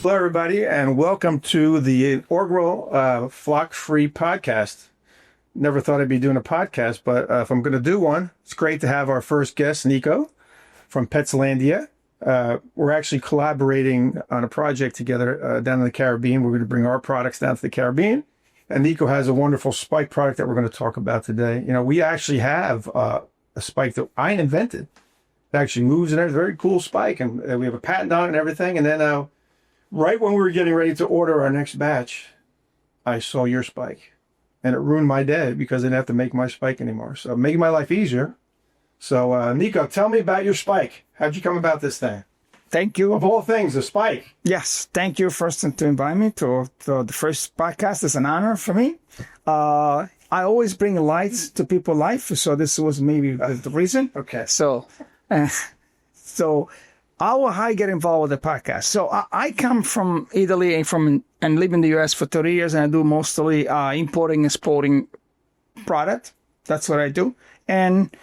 Hello, everybody, and welcome to the inaugural Flock-Free podcast. Never thought I'd be doing a podcast, but if I'm going to do one, it's great to have our first guest, Nico, from Petslandia. We're actually collaborating on a project together down in the Caribbean. We're going to bring our products down to the Caribbean. And Nico has a wonderful spike product that we're going to talk about today. You know, we actually have a spike that I invented. It actually moves and it's a very cool spike. And we have a patent on it and everything. And then right when we were getting ready to order our next batch, I saw your spike. And it ruined my day because I didn't have to make my spike anymore. So making my life easier. So Nico, tell me about your spike. How'd you come about this thing? Thank you. Of all things, a spike. Yes, thank you first to invite me to the first podcast. It's an honor for me. I always bring lights to people's life, so this was maybe the reason. Okay. So how I get involved with the podcast. So I come from Italy and live in the US for 30 years, and I do mostly importing and exporting product. That's what I do. And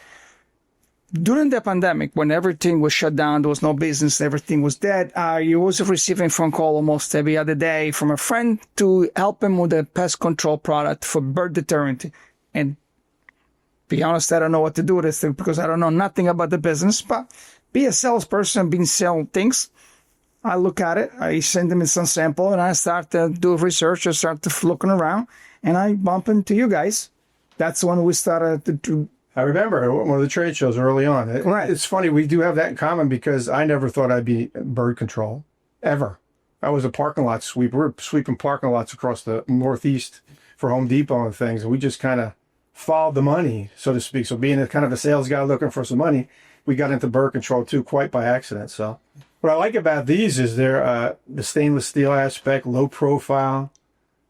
during the pandemic, when everything was shut down, there was no business, everything was dead, you was receiving phone call almost every other day from a friend to help him with a pest control product for bird deterrent. And be honest, I don't know what to do with this thing because I don't know nothing about the business, but be a salesperson, being selling things. I look at it, I send them in some sample, and I start to do research, I start to looking around, and I bump into you guys. That's when we started to do. I remember one of the trade shows early on. Right. It's funny, we do have that in common because I never thought I'd be bird control, ever. I was a parking lot sweeper. We were sweeping parking lots across the Northeast for Home Depot and things, and we just kind of followed the money, so to speak. So being a kind of a sales guy looking for some money, we got into bird control too, quite by accident. So what I like about these is they're the stainless steel aspect, low profile.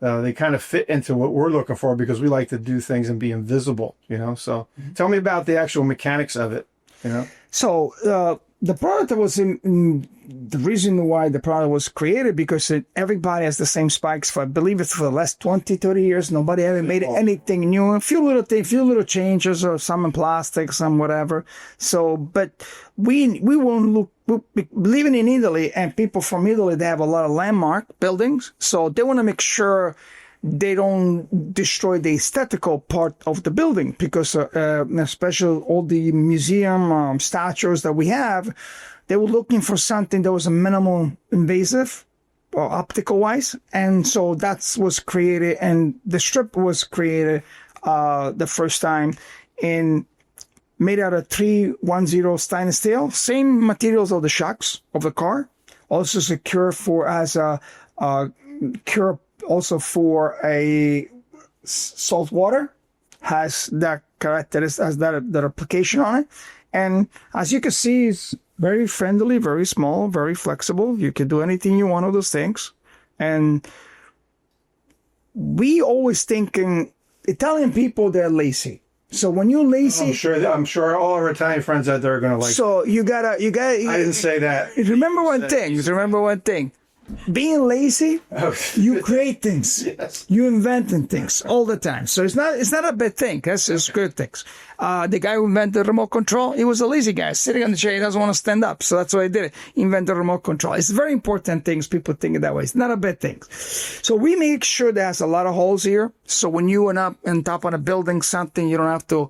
They kind of fit into what we're looking for because we like to do things and be invisible, you know. So tell me about the actual mechanics of it, you know. So the product was the reason why the product was created because everybody has the same spikes for, I believe it's for the last 20, 30 years. Nobody ever made anything new. A few little changes or some in plastic, some whatever. So, but we won't look. Living in Italy and people from Italy, they have a lot of landmark buildings. So they want to make sure they don't destroy the aesthetical part of the building because especially all the museum statues that we have, they were looking for something that was a minimal invasive or optical wise. And so that was created, and the strip was created the first time made out of 310 stainless steel, same materials of the shocks of the car, also secure as a cure also for a salt water, has that characteristic, has that application on it. And as you can see, it's very friendly, very small, very flexible. You can do anything you want with those things. And we always thinking Italian people, they're lazy. So when you're lazy, I'm sure all our Italian friends out there are going to like. So you gotta. I didn't say that. Remember one thing. Being lazy, you create things. Yes. You inventing things all the time. So it's not a bad thing. It's good things. The guy who invented the remote control, he was a lazy guy sitting on the chair. He doesn't want to stand up. So that's why he did it. Invent the remote control. It's very important things. People think it that way. It's not a bad thing. So we make sure there's a lot of holes here. So when you went up on top of a building something, you don't have to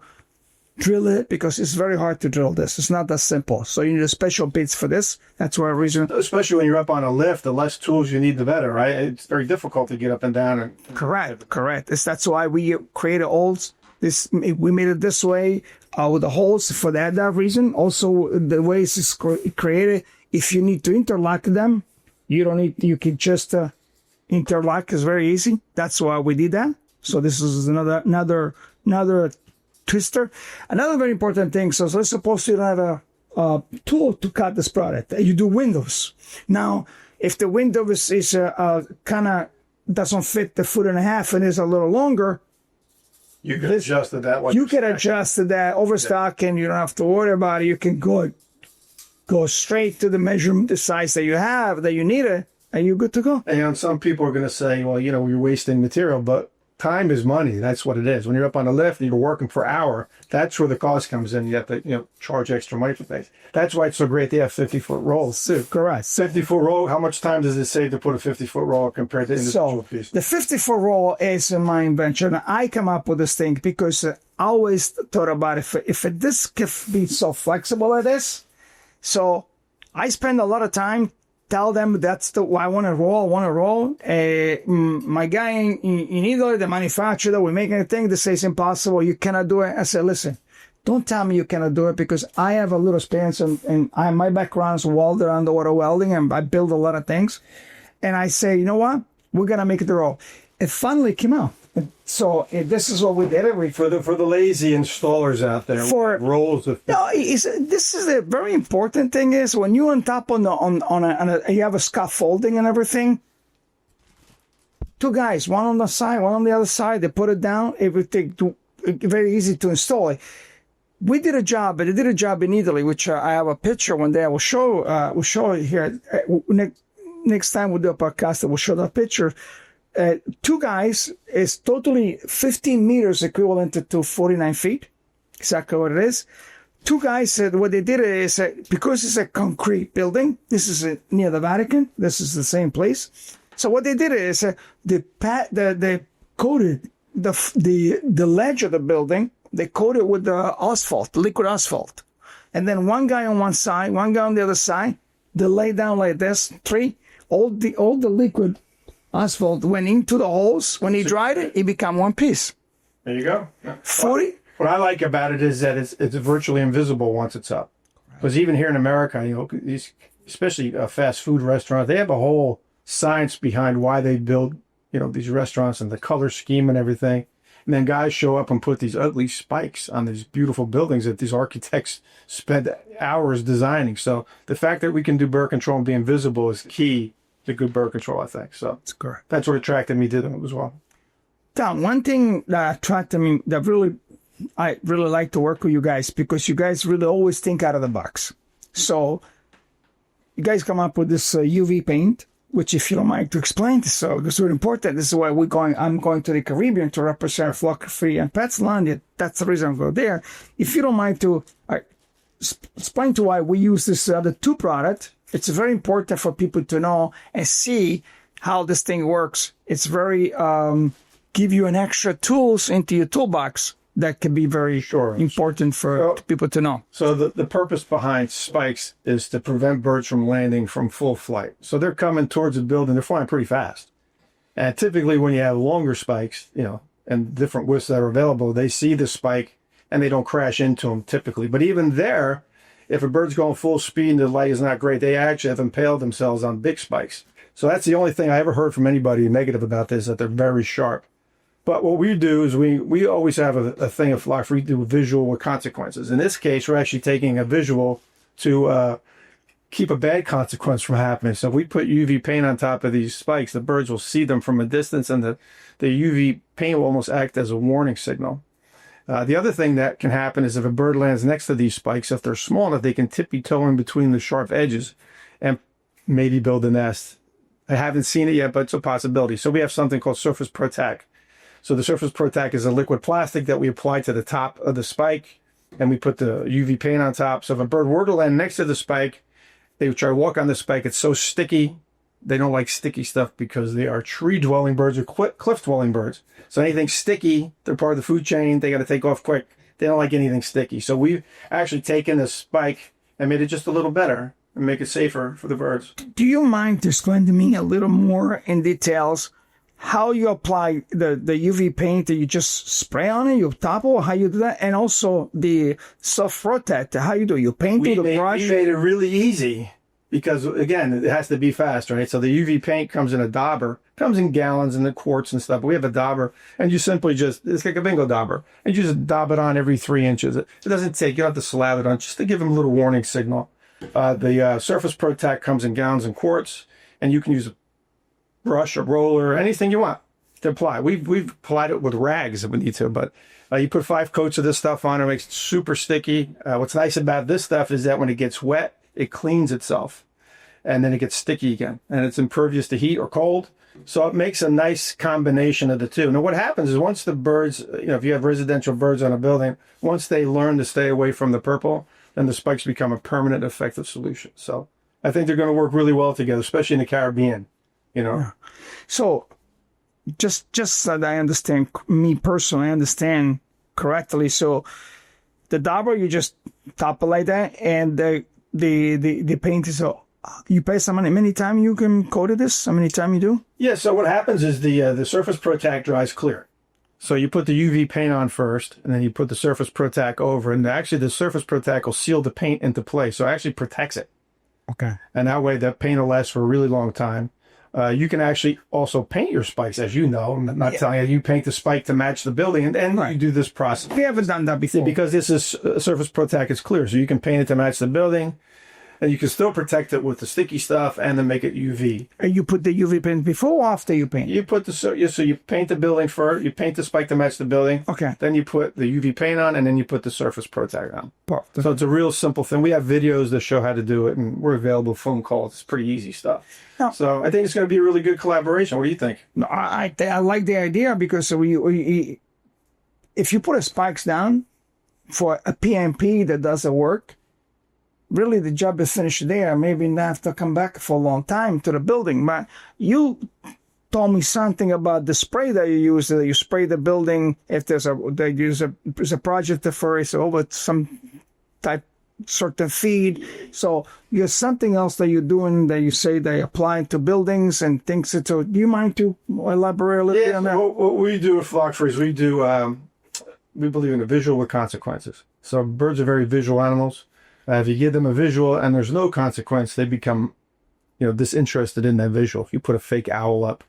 drill it because it's very hard to drill this. It's not that simple. So you need a special bits for this. That's why reason. Especially when you're up on a lift, the less tools you need, the better, right? It's very difficult to get up and down. Correct. That's why we created holes. We made it this way with the holes for that reason. Also, the way it's created, if you need to interlock them, you don't need. You can just interlock. It's very easy. That's why we did that. So this is another twister. Another very important thing. So let's suppose you don't have a tool to cut this product. You do windows. Now, if the window is kind of doesn't fit the 1.5 feet and is a little longer, you can adjust to that. You can adjust to that overstock, and you don't have to worry about it. You can go straight to the measurement, the size that you have, that you need it, and you're good to go. And some people are going to say, well, you're wasting material, but time is money. That's what it is. When you're up on the lift and you're working per hour, that's where the cost comes in. You have to, charge extra money for things. That's why it's so great they have 50-foot rolls too. Correct. 50-foot roll, how much time does it save to put a 50-foot roll compared to individual pieces? The 50-foot roll is my invention. I come up with this thing because I always thought about if this can be so flexible as this. So I spend a lot of time tell them that's the I want to roll. My guy in Italy, the manufacturer, we're making a thing that says impossible. You cannot do it. I said, listen, don't tell me you cannot do it because I have a little experience and my background is welder, underwater welding, and I build a lot of things. And I say, you know what? We're going to make it the roll. It finally came out. So this is what we did. For the lazy installers out there, rolls of. No, this is a very important thing. Is when you on top you have a scaffolding and everything. Two guys, one on the side, one on the other side. They put it down. Everything very easy to install it. We did a job, but they did a job in Italy, which I have a picture one day. I will show. We'll show it here. Next time we do a podcast, I will show that picture. Two guys is totally 15 meters equivalent to 49 feet. Exactly what it is. Two guys, what they did is, because it's a concrete building, this is near the Vatican, this is the same place. So what they did is, they coated the ledge of the building, they coated with the asphalt, liquid asphalt. And then one guy on one side, one guy on the other side, they lay down like this, all the liquid asphalt went into the holes. When he dried it, it became one piece. There you go. 40. What I like about it is that it's virtually invisible once it's up. Because even here in America, these, especially fast food restaurants, they have a whole science behind why they build, these restaurants and the color scheme and everything. And then guys show up and put these ugly spikes on these beautiful buildings that these architects spend hours designing. So the fact that we can do bird control and be invisible is key to good bird control, I think. So that's correct. That's what attracted me to them as well. Tom, one thing that attracted me, I really like to work with you guys because you guys really always think out of the box. So you guys come up with this UV paint, which if you don't mind to explain, so it's very important. This is why I'm going to the Caribbean to represent Flock Free and Petslandia. That's the reason I'm going there. If you don't mind to explain to why we use this other two product. It's very important for people to know and see how this thing works. It's very give you an extra tools into your toolbox that can be very important for people to know. So the purpose behind spikes is to prevent birds from landing from full flight. So they're coming towards the building. They're flying pretty fast. And typically when you have longer spikes, and different widths that are available, they see the spike and they don't crash into them typically. But even there, if a bird's going full speed and the light is not great, they actually have impaled themselves on big spikes. So that's the only thing I ever heard from anybody negative about this, that they're very sharp. But what we do is we always have a thing of Flock Free, do a visual with consequences. In this case, we're actually taking a visual to keep a bad consequence from happening. So if we put UV paint on top of these spikes, the birds will see them from a distance, and the UV paint will almost act as a warning signal. The other thing that can happen is if a bird lands next to these spikes, if they're small enough, they can tippy-toe in between the sharp edges and maybe build a nest. I haven't seen it yet, but it's a possibility. So we have something called Surface Protect. So the Surface Protect is a liquid plastic that we apply to the top of the spike, and we put the UV paint on top. So if a bird were to land next to the spike, they would try to walk on the spike. It's so sticky. They don't like sticky stuff because they are tree-dwelling birds or cliff-dwelling birds. So anything sticky, they're part of the food chain. They got to take off quick. They don't like anything sticky. So we've actually taken the spike and made it just a little better and make it safer for the birds. Do you mind to explain to me a little more in details how you apply the UV paint? That you just spray on it, you topple, how you do that? And also the soft protect, how you do? You paint with a brush? We made it really easy. Because, again, it has to be fast, right? So the UV paint comes in a dauber, comes in gallons and the quarts and stuff. But we have a dauber, and you simply it's like a bingo dauber. And you just daub it on every 3 inches. It doesn't take, you don't have to slab it on, just to give them a little warning signal. The Surface Protect comes in gallons and quarts, and you can use a brush, a roller, anything you want to apply. We've applied it with rags if we need to, but you put 5 coats of this stuff on, it makes it super sticky. What's nice about this stuff is that when it gets wet, it cleans itself, and then it gets sticky again, and it's impervious to heat or cold. So it makes a nice combination of the two. Now, what happens is once the birds, if you have residential birds on a building, once they learn to stay away from the purple, then the spikes become a permanent, effective solution. So I think they're going to work really well together, especially in the Caribbean, Yeah. So just so that I understand, me personally, I understand correctly. So the dauber, you just top it like that, and the paint is you pay some money. How many time you can coat this? How many time you do? Yeah, so what happens is the Surface Pro-Tac dries clear. So you put the UV paint on first, and then you put the Surface Pro-Tac over, and actually the Surface Pro-Tac will seal the paint into place, so it actually protects it. Okay. And that way that paint will last for a really long time. You can actually also paint your spikes, as you know. I'm not telling you, you paint the spike to match the building, and then you do this process. We haven't done that before. Because this is Surface Pro-Tac is clear, so you can paint it to match the building, and you can still protect it with the sticky stuff and then make it UV. And you put the UV paint before or after you paint? You put so you paint the building first, you paint the spike to match the building. Okay. Then you put the UV paint on, and then you put the Surface Pro-Tac on. Perfect. So it's a real simple thing. We have videos that show how to do it, and we're available phone calls. It's pretty easy stuff. No. So I think it's going to be a really good collaboration. What do you think? No, I like the idea because if you put a spikes down for a PMP that doesn't work, really the job is finished there. Maybe not have to come back for a long time to the building. But you told me something about the spray that you use. That you spray the building if there's a project for it, so with some type certain feed. So there's something else that you're doing that you say they apply to buildings and things. So do you mind to elaborate a little bit on that? What we do at Flock Freeze, we believe in a visual with consequences. So birds are very visual animals. If you give them a visual and there's no consequence, they become, disinterested in that visual. If you put a fake owl up,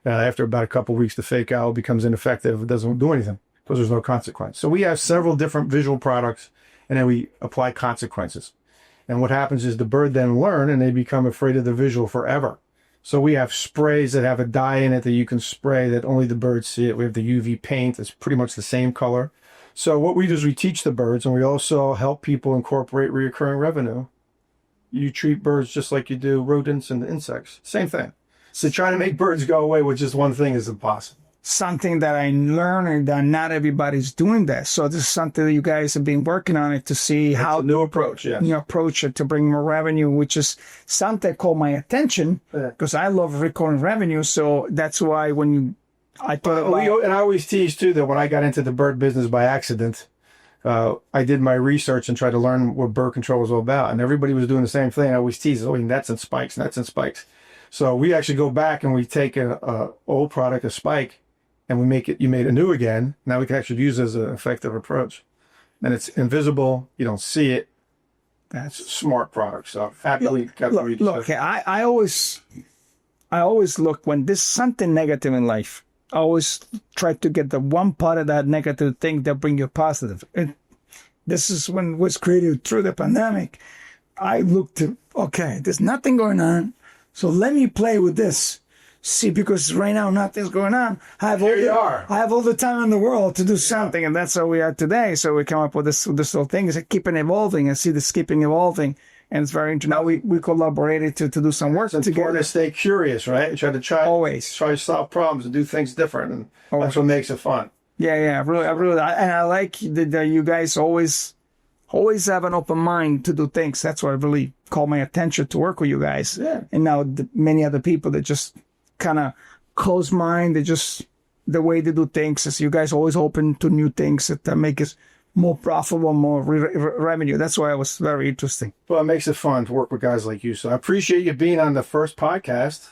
after about a couple of weeks, the fake owl becomes ineffective. It doesn't do anything because there's no consequence. So we have several different visual products, and then we apply consequences. And what happens is the bird then learn, and they become afraid of the visual forever. So we have sprays that have a dye in it that you can spray that only the birds see it. We have the UV paint that's pretty much the same color. So what we do is we teach the birds, and we also help people incorporate recurring revenue. You treat birds just like you do rodents and insects. Same thing. So trying to make birds go away with just one thing is impossible. Something that I learned that not everybody's doing that. So this is something that you guys have been working on it to see how a new approach, yes. You approach it to bring more revenue, which is something that caught my attention because I love recurring revenue. So that's why I thought about... And I always tease too that when I got into the bird business by accident, I did my research and tried to learn what bird control was all about. And everybody was doing the same thing. I always tease, nets and spikes, nets and spikes. So we actually go back and we take a old product, a spike, and you made it new again. Now we can actually use it as an effective approach. And it's invisible. You don't see it. That's a smart product. So happily look, I always look when there's something negative in life. I always try to get the one part of that negative thing that bring you positive. And this is when it was created through the pandemic. I looked to, there's nothing going on. So let me play with this. See, because right now nothing's going on. I have all the time in the world to do something, and that's how we are today. So we come up with this little thing. It's keeping evolving, and see this keeping evolving. And it's very interesting. Now we collaborated to do some work together. It's important to stay curious, right? Try to solve problems and do things different, and that's what makes it fun. Yeah, I really, and I like that you guys always have an open mind to do things. That's what really called my attention to work with you guys. Yeah. And now many other people that just kind of close mind. They just the way they do things is you guys always open to new things that make us more profitable, more revenue. That's why it was very interesting. Well, it makes it fun to work with guys like you. So I appreciate you being on the first podcast.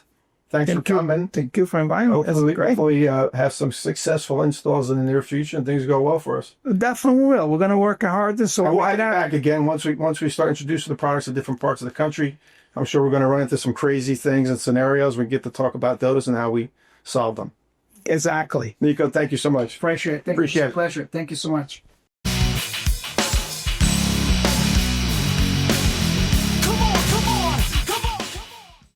Thanks for coming. Thank you for inviting me. Hopefully have some successful installs in the near future and things go well for us. Definitely will. We're going to work hard. So we'll have you back again once we start introducing the products to different parts of the country. I'm sure we're going to run into some crazy things and scenarios. We get to talk about those and how we solve them. Exactly. Nico, thank you so much. Appreciate it. Appreciate it. Pleasure. Thank you so much.